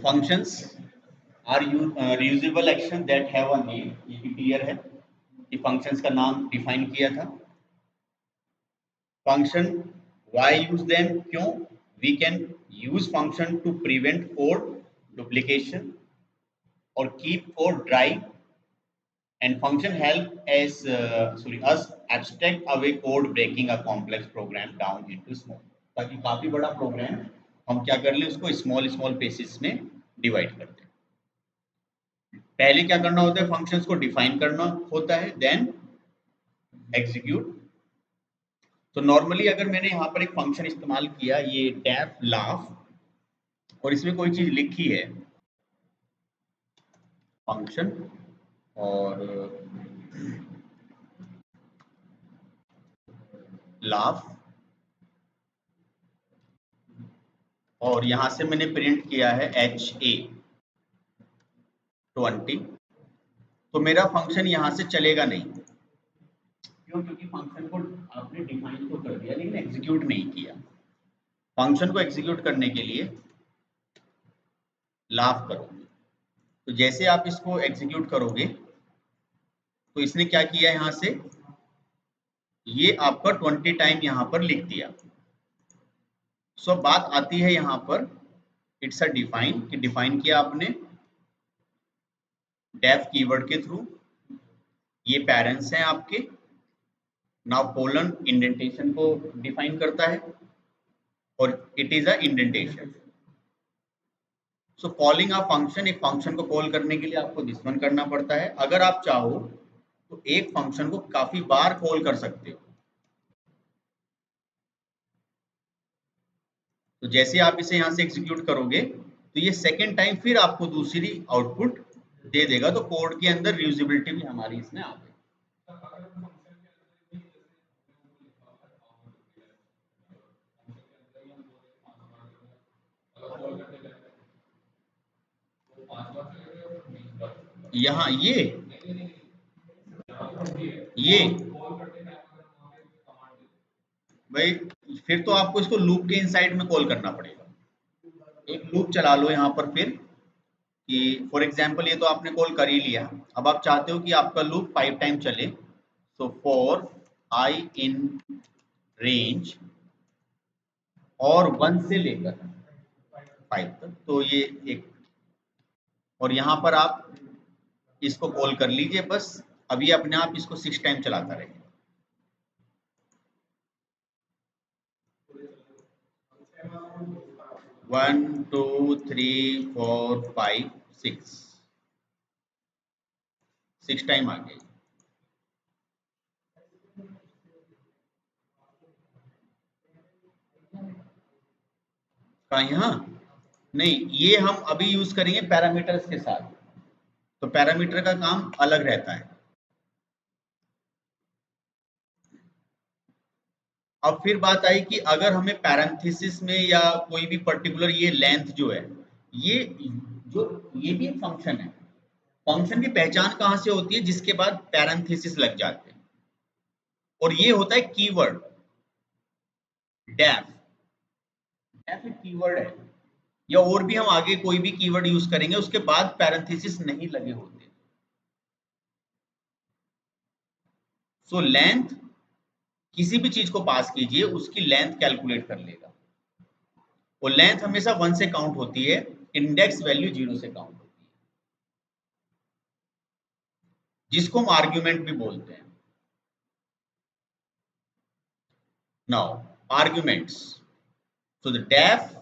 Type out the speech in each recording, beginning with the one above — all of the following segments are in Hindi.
functions are reusable action that have a name. ये भी क्लियर है कि functions का नाम डिफाइन किया था. Function, why use them? क्यों? We can use function to prevent code duplication or keep code dry, and function help us abstract away code, breaking a complex program down into small, ताकि काफी बड़ा प्रोग्राम हम क्या कर ले, उसको स्मॉल पीसेस में डिवाइड कर दें. पहले क्या करना होता है, फंक्शंस को डिफाइन करना होता है, देन एग्जीक्यूट. तो नॉर्मली अगर मैंने यहाँ पर एक फंक्शन इस्तेमाल किया, ये डेफ लाफ, और इसमें कोई चीज लिखी है फंक्शन और लाफ, और यहां से मैंने प्रिंट किया है HA20, तो मेरा फंक्शन यहां से चलेगा नहीं. क्यों? क्योंकि फंक्शन को आपने डिफाइन तो कर दिया लेकिन एग्जीक्यूट नहीं किया. फंक्शन को एग्जीक्यूट करने के लिए लाफ करोगे, तो जैसे आप इसको एग्जीक्यूट करोगे तो इसने क्या किया, यहां से ये आपका 20 टाइम यहां पर लिख दिया. सो बात आती है यहां पर इट्स अ डिफाइन, कि डिफाइन किया आपने डेफ कीवर्ड के थ्रू. ये पेरेंट्स हैं आपके. नाउ कोलन इंडेंटेशन को डिफाइन करता है और it is a indentation. So calling a function, एक फंक्शन को कॉल करने के लिए आपको दिस वन करना पड़ता है. अगर आप चाहो तो एक फंक्शन को काफी बार कॉल कर सकते हो. तो जैसे आप इसे यहां से एग्जीक्यूट करोगे तो ये सेकेंड टाइम फिर आपको दूसरी आउटपुट दे देगा. तो कोड के अंदर रीयूजेबिलिटी भी हमारी इसमें आ गई. यहाँ ये भाई, फिर तो आपको इसको लूप के इनसाइड में कॉल करना पड़ेगा. एक लूप चला लो यहाँ पर फिर, कि फॉर एग्जांपल ये तो आपने कॉल कर ही लिया. अब आप चाहते हो कि आपका लूप 5 टाइम चले. So for I in range और 1 से लेकर 5 तक, तो ये एक, और यहाँ पर आप इसको कॉल कर लीजिए. बस अभी अपने आप इसको 6 टाइम चलाता रहेगा. One two three four five six time आ गए. यहाँ नहीं, ये हम अभी यूज करेंगे पैरामीटर्स के साथ. तो पैरामीटर का काम अलग रहता है. अब फिर बात आई कि अगर हमें पैरेंथेसिस में या कोई भी पर्टिकुलर ये लेंथ जो है, ये जो ये भी एक फंक्शन है. फंक्शन की पहचान कहाँ से होती है? जिसके बाद पैरेंथेसिस लग जाते हैं. और ये होता है कीवर्ड. डेफ डेफ एक कीवर्ड है, या और भी हम आगे कोई भी कीवर्ड यूज करेंगे उसके बाद पैरेंथेसिस नहीं लगे होते. सो लेंथ, किसी भी चीज को पास कीजिए उसकी लेंथ कैलकुलेट कर लेगा. और लेंथ हमेशा 1 से काउंट होती है, इंडेक्स वैल्यू 0 से काउंट होती है, जिसको हम आर्ग्यूमेंट भी बोलते हैं. Now arguments, so the def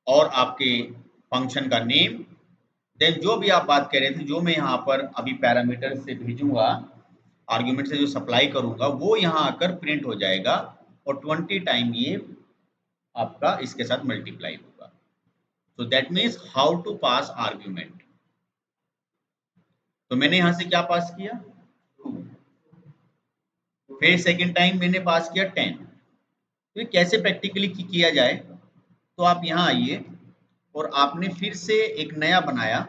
और आपके फंक्शन का नेम, देन जो भी आप बात कर रहे थे, जो मैं यहाँ पर अभी पैरामीटर से भेजूंगा, आर्ग्यूमेंट से जो सप्लाई करूंगा वो यहाँ आकर प्रिंट हो जाएगा, और 20 टाइम ये आपका इसके साथ मल्टीप्लाई होगा. So that means how to pass argument. तो मैंने यहाँ से क्या पास किया, 2. फिर सेकेंड टाइम मैंने पास किया 10. तो ये कैसे प्रैक्टिकली किया जाए, तो आप यहाँ आइए और आपने फिर से एक नया बनाया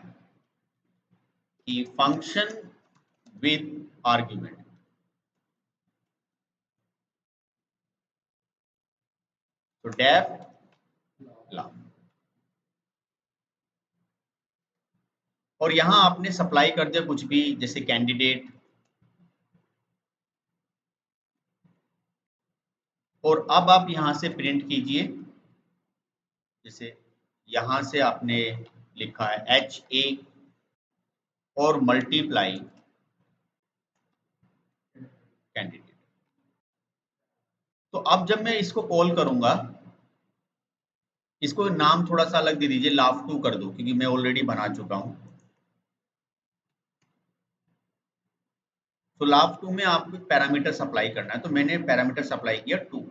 कि फंक्शन विद आर्ग्यूमेंट. तो डेफ ला, और यहाँ आपने सप्लाई कर दिया कुछ भी, जैसे कैंडिडेट, और अब आप यहाँ से प्रिंट कीजिए। जैसे यहाँ से आपने लिखा है HA और मल्टीप्लाई कैंडिडेट। तो अब जब मैं इसको कॉल करूंगा, इसको नाम थोड़ा सा अलग दे दीजिए, लाफ2 कर दो, क्योंकि मैं ऑलरेडी बना चुका हूं। तो लाफ2 में आपको एक पैरामीटर सप्लाई करना है, तो मैंने पैरामीटर सप्लाई किया 2।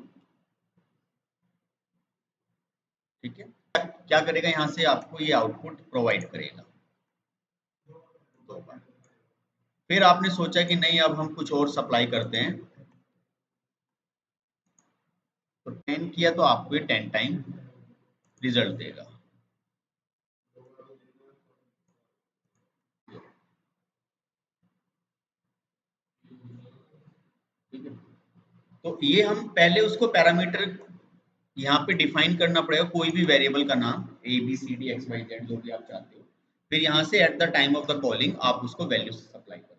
ठीक है, क्या करेगा, यहाँ से आपको ये आउटपुट प्रोवाइड करेगा 2 बार। फिर आपने सोचा कि नहीं, अब हम कुछ और सप्लाई करते हैं, तो 10 किया तो आपको ये 10 टाइम रिजल्ट देगा। ठीक है, तो ये हम पहले उसको पैरामीटर यहाँ पे डिफाइन करना पड़ेगा, कोई भी वेरिएबल का नाम, A B C D X Y Z जो भी आप चाहते हो। फिर यहाँ से at the time of the calling आप उसको वैल्यू सप्लाई करो।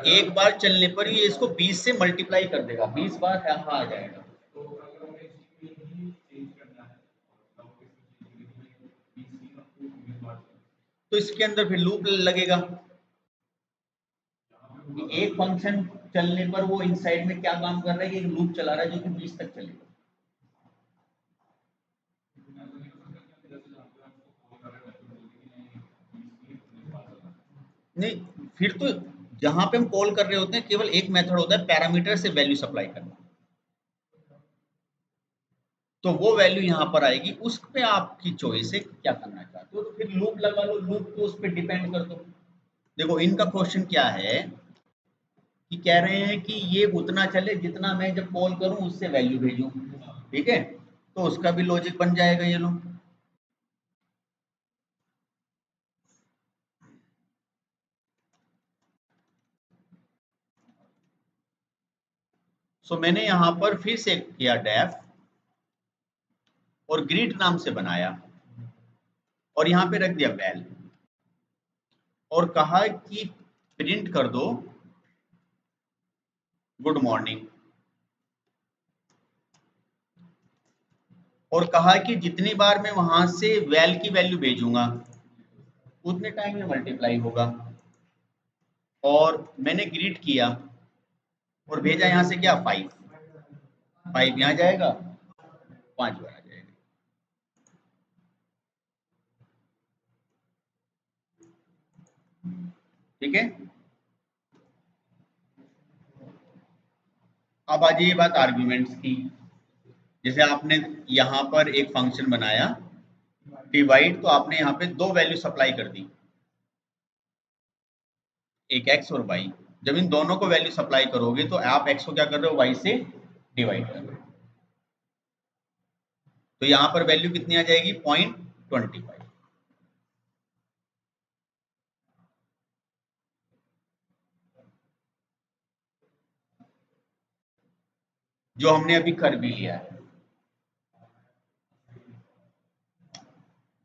एक बार चलने पर ये इसको 20 से मल्टीप्लाई कर देगा, 20 बार यहाँ आ जाएगा। तो इसके अंदर फिर लूप लगेगा। एक फंक्शन चलने पर वो इनसाइड में क्या काम कर रहा है कि एक लूप चला रहा है जो कि 20 तक चलेगा। नहीं, फिर तो जहां पे हम कॉल कर रहे होते हैं केवल एक मेथड होता है, पैरामीटर से वैल्यू सप्लाई करना। तो वो वैल्यू यहाँ पर आएगी, उस पे आपकी चॉइस है क्या करना चाहते हो, तो फिर लूप लगा लो, लूप को उस पर डिपेंड कर दो। देखो इनका क्वेश्चन क्या है कि कह रहे हैं कि ये उतना चले जितना मैं जब कॉल करूं उससे वैल्यू भेजूं। ठीक है, तो उसका भी लॉजिक बन जाएगा ये लो। सो मैंने यहां पर फिर से किया डेफ और ग्रीट नाम से बनाया और यहाँ पे रख दिया वैल और कहा कि प्रिंट कर दो गुड मॉर्निंग, और कहा कि जितनी बार मैं वहां से वैल की वैल्यू भेजूंगा उतने टाइम में मल्टीप्लाई होगा। और मैंने ग्रीट किया और भेजा यहाँ से क्या 5, 5 यहाँ जाएगा, 5 बार आ जाएगा। ठीक है, अब आ जाइए बात आर्ग्यूमेंट्स की। जैसे आपने यहाँ पर एक फंक्शन बनाया डिवाइड, तो आपने यहाँ पे 2 वैल्यू सप्लाई कर दी, एक x और y। जब इन दोनों को वैल्यू सप्लाई करोगे तो आप x को क्या कर रहे हो, y से डिवाइड कर रहे हो। तो यहाँ पर वैल्यू कितनी आ जाएगी, 0.25। जो हमने अभी कर भी लिया है।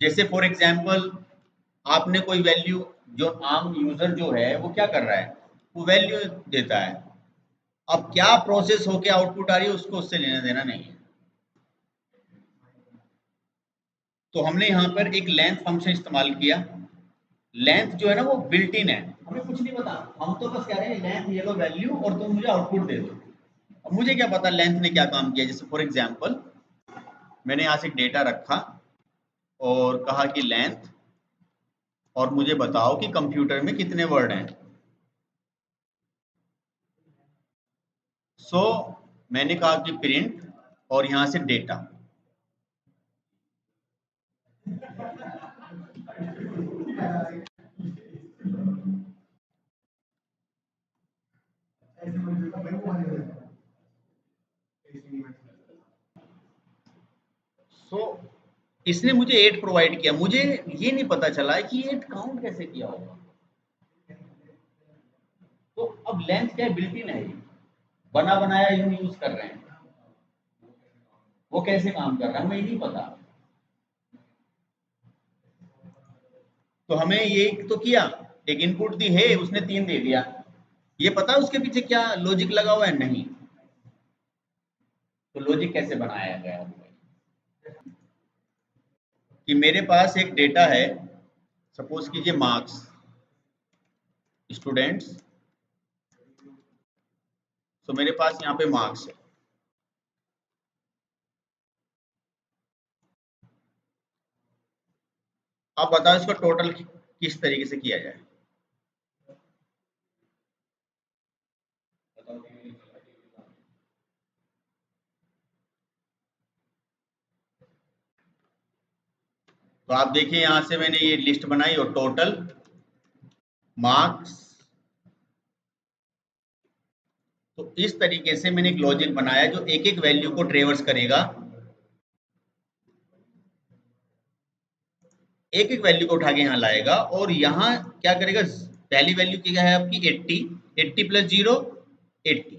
जैसे फॉर एग्जांपल आपने कोई वैल्यू, जो आम यूजर जो है वो क्या कर रहा है, वो वैल्यू देता है। अब क्या प्रोसेस होके आउटपुट आ रही है उसको उससे लेना देना नहीं है। तो हमने यहाँ पर एक लेंथ फंक्शन इस्तेमाल किया। लेंथ जो है ना वो बिल्ट इन है, हमें कुछ नहीं पता, हम तो बस कह रहे हैं लेंथ ये लो वैल्यू और तुम मुझे आउटपुट दे दो। अब मुझे क्या पता लेंथ ने क्या काम किया। जैसे फॉर एग्जांपल मैंने यहाँ से डेटा रखा और कहा कि लेंथ, और मुझे बताओ कि कंप्यूटर में कितने वर्ड हैं। सो मैंने कहा कि प्रिंट और यहाँ से डेटा। सो इसने मुझे 8 प्रोवाइड किया, मुझे ये नहीं पता चला कि 8 काउंट कैसे किया होगा। तो अब लेंथ क्या है, बिल्ट इन है, ये बना बनाया हम यूज कर रहे हैं, वो कैसे काम कर रहा है हमें नहीं पता। तो हमें ये तो किया, एक इनपुट दी है, उसने 3 दे दिया, ये पता है उसके पीछे क्या लॉजिक लगा हुआ है, नहीं। तो लॉजिक कैसे बनाया गया है कि मेरे पास एक डेटा है, सपोज कीजिए मार्क्स, स्टूडेंट्स, तो मेरे पास यहाँ पे मार्क्स है। आप बताओ इसका टोटल किस तरीके से किया जाए। तो आप देखिए यहाँ से मैंने ये लिस्ट बनाई और टोटल मार्क्स, तो इस तरीके से मैंने एक लॉजिक बनाया जो एक एक वैल्यू को ट्रेवर्स करेगा, एक एक वैल्यू को उठा के यहाँ लाएगा और यहाँ क्या करेगा, पहली वैल्यू क्या है आपकी 80, 80 प्लस 0 80,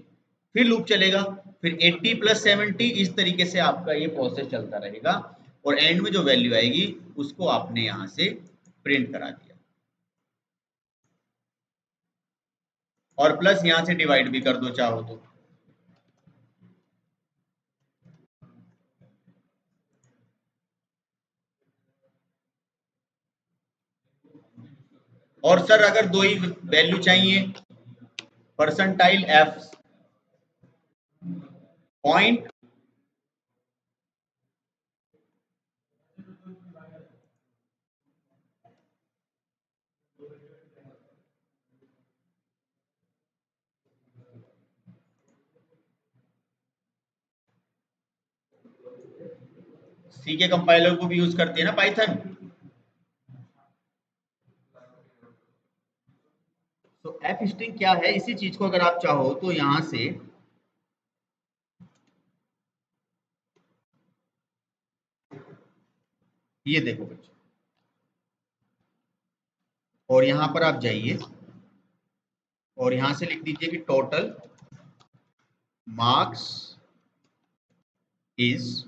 फिर लूप चलेगा, फिर 80 प्लस 70, इस तरीके से आपका ये प्रोसेस चलता रहेगा और एंड में जो वैल्यू आएगी उसको आपने यहाँ से प्रिंट करा दिया और प्लस यहाँ से डिवाइड भी कर दो चाहो तो। और सर अगर दो ही वैल्यू चाहिए, परसेंटाइल एफ पॉइंट, सी के कंपाइलर को भी यूज करती है ना पाइथन। तो एफ स्ट्रिंग क्या है, इसी चीज को अगर आप चाहो तो यहां से ये देखो बच्चों, और यहां पर आप जाइए और यहां से लिख दीजिए कि टोटल मार्क्स इज,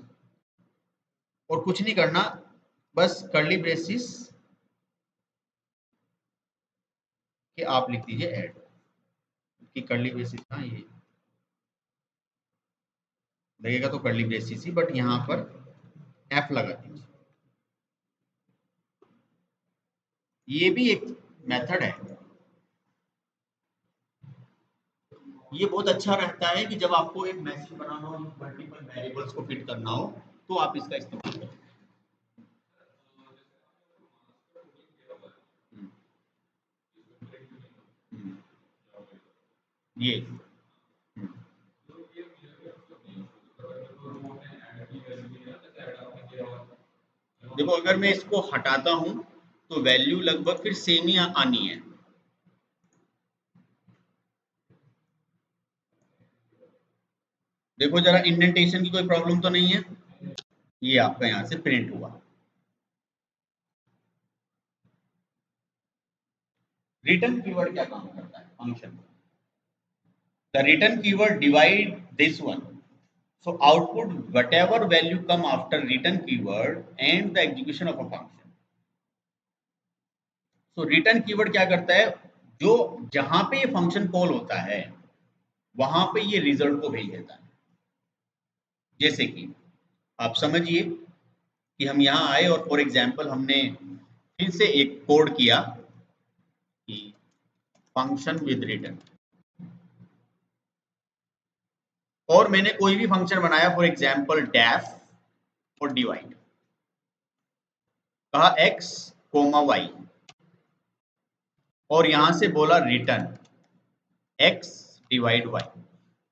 और कुछ नहीं करना, बस कर्ली ब्रेसिस के आप लिख दीजिए ऐड, कि कर्ली ब्रेसिस ना ये लगेगा तो कर्ली ब्रेसिस ही, बट यहां पर एफ लगा दीजिए। ये भी एक मेथड है, ये बहुत अच्छा रहता है कि जब आपको एक मैसेज बनाना हो, मल्टीपल वेरिएबल्स को फिट करना हो, तो आप इसका इस्तेमाल करें। हम्म, हम्म, ये हम्म, देखो अगर मैं इसको हटाता हूं तो वैल्यू लगभग फिर सेम ही आनी है। देखो जरा इंडेंटेशन की कोई प्रॉब्लम तो नहीं है, ये आपका यहाँ से प्रिंट हुआ। रिटर्न कीवर्ड क्या काम करता है function, the return keyword divide this one, so output whatever value come after return keyword and the execution of a function। so return keyword क्या करता है, जो जहां पे ये फंक्शन कॉल होता है वहां पे ये रिजल्ट को भेज देता है। जैसे कि आप समझिए कि हम यहाँ आए और फॉर एग्जांपल हमने फिर से एक कोड किया कि फंक्शन विद रिटर्न, और मैंने कोई भी फंक्शन बनाया फॉर एग्जांपल डेफ और डिवाइड, कहा x कोमा y, और यहां से बोला रिटर्न x डिवाइड y।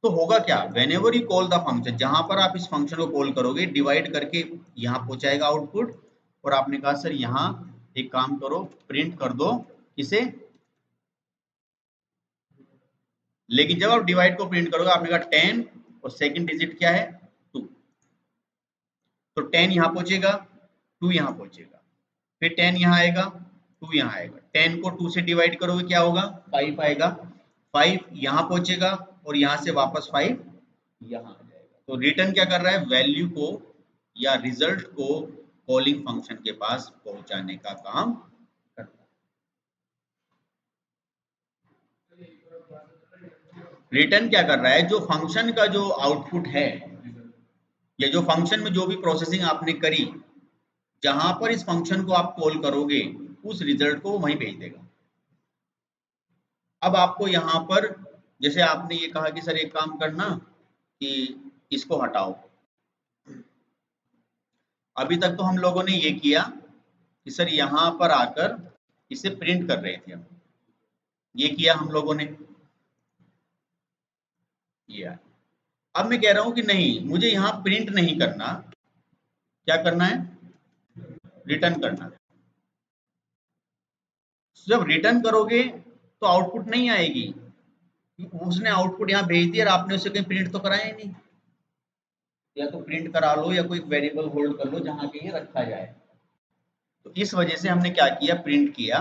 तो होगा क्या, when ever you call the function, जहां पर आप इस फंक्शन को कॉल करोगे डिवाइड करके यहाँ पहुंचाएगा आउटपुट, और आपने कहा सर यहाँ एक काम करो प्रिंट कर दो इसे, लेकिन जब आप डिवाइड को प्रिंट करोगे आपने कहा 10 और सेकंड डिजिट क्या है 2, तो 10 यहाँ पहुंचेगा 2 यहाँ पहुंचेगा, फिर 10 यहाँ आएगा, 2 यहाँ आएगा, 10 को 2 से डिवाइड करोगे क्या होगा, 5 आएगा, 5 यहाँ पहुंचेगा और यहाँ से वापस 5 यहाँ आ जाएगा। तो रिटर्न क्या कर रहा है, वैल्यू को या रिजल्ट को कॉलिंग फंक्शन के पास पहुंचाने का काम करता है। रिटर्न क्या कर रहा है, जो फंक्शन का जो आउटपुट है या जो फंक्शन में जो भी प्रोसेसिंग आपने करी, जहां पर इस फंक्शन को आप कॉल करोगे उस रिजल्ट को वो वहीं भेज देगा। अब आपको यहाँ पर जैसे आपने ये कहा कि सर एक काम करना कि इसको हटाओ, अभी तक तो हम लोगों ने ये किया कि सर यहाँ पर आकर इसे प्रिंट कर रहे थे हम, ये किया हम लोगों ने, ये अब मैं कह रहा हूं कि नहीं मुझे यहाँ प्रिंट नहीं करना, क्या करना है, रिटर्न करना है। जब रिटर्न करोगे तो आउटपुट नहीं आएगी, उसने आउटपुट यहाँ भेज दिया और आपने उसे कहीं प्रिंट तो कराया ही नहीं, या तो प्रिंट करा लो या कोई वेरिएबल होल्ड कर लो जहां के ये रखा जाए। तो इस वजह से हमने क्या किया, प्रिंट किया,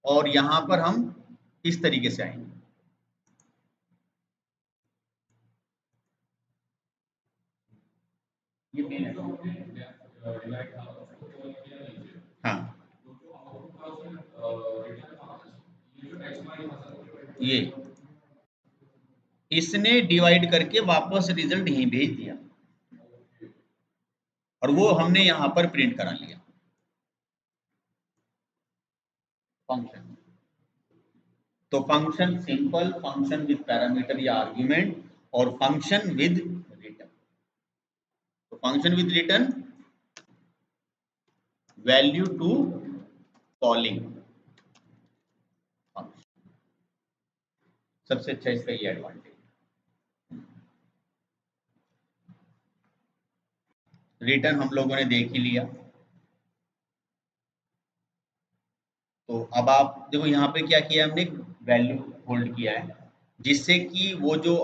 और यहां पर हम इस तरीके से आएंगे, ये मेन है। हाँ ये इसने डिवाइड करके वापस रिजल्ट यहीं भेज दिया और वो हमने यहां पर प्रिंट करा लिया फंक्शन। तो function simple, function with parameter या आर्ग्यूमेंट, और फंक्शन विद रिटर्न। तो function with return value to calling function, सबसे अच्छा इसका ये एडवांटेज। रिटर्न हम लोगों ने देख ही लिया। तो अब आप देखो यहाँ पे क्या किया हमने, वैल्यू होल्ड किया है, जिससे कि वो जो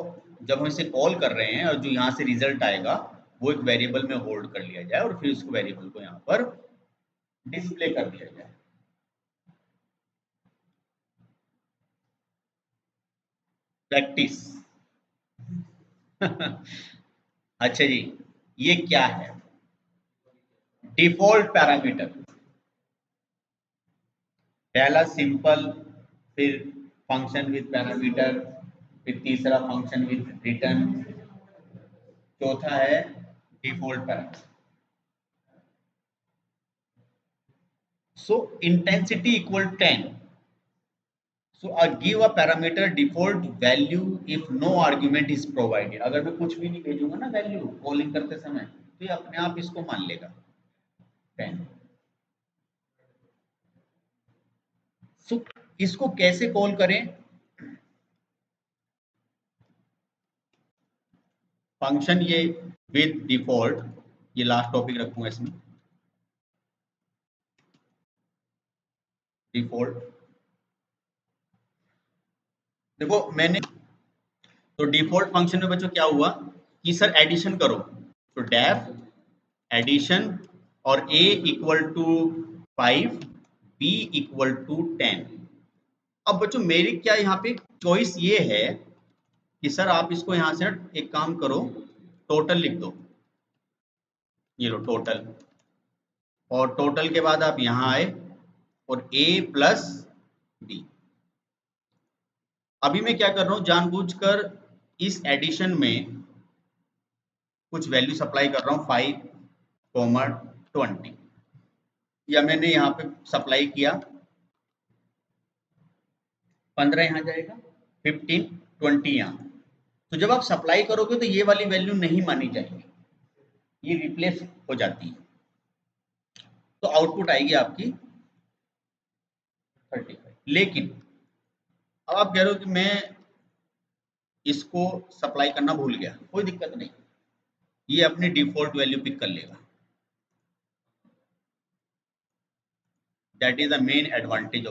जब हम इसे कॉल कर रहे हैं और जो यहाँ से रिजल्ट आएगा वो एक वेरिएबल में होल्ड कर लिया जाए और फिर उसको वेरिएबल को यहाँ पर डिस्प्ले कर दिया जाए। प्रैक्टिस अच्छा जी, ये क्या है, डिफॉल्ट पैरामीटर, पहला सिंपल, फिर फंक्शन विद पैरामीटर, फिर तीसरा फंक्शन विद रिटर्न, चौथा है default parameter. So intensity equal 10, so give a parameter default value if no argument is provided। अगर मैं कुछ भी नहीं भेजूंगा ना वैल्यू कॉलिंग करते समय तो ये अपने आप इसको मान लेगा 10। so इसको कैसे कॉल करें, फंक्शन ये विद डिफॉल्ट, ये लास्ट टॉपिक रखूंगा इसमें, डिफॉल्ट। देखो मैंने तो डिफॉल्ट फंक्शन में बच्चों क्या हुआ कि सर एडिशन करो, तो डेफ एडिशन और a equal to 5, b equal to 10। अब बच्चों मेरी क्या यहाँ पे चॉइस ये है कि सर आप इसको यहाँ से एक काम करो, टोटल लिख दो, ये लो टोटल, और टोटल के बाद आप यहाँ आए और a प्लस b। अभी मैं क्या कर रहा हूँ, जानबूझकर इस एडिशन में कुछ वैल्यू सप्लाई कर रहा हूँ 5, 20, या मैंने यहाँ पे सप्लाई किया 15 यहाँ जाएगा, 15, 20 यहाँ। तो जब आप सप्लाई करोगे तो ये वाली वैल्यू नहीं मानी जाएगी, ये रिप्लेस हो जाती है, तो आउटपुट आएगी आपकी 35। लेकिन अब आप कह रहे हो कि मैं इसको सप्लाई करना भूल गया, कोई दिक्कत नहीं, ये अपनी डिफॉल्ट वैल्यू पिक कर लेगा। That is the main advantage of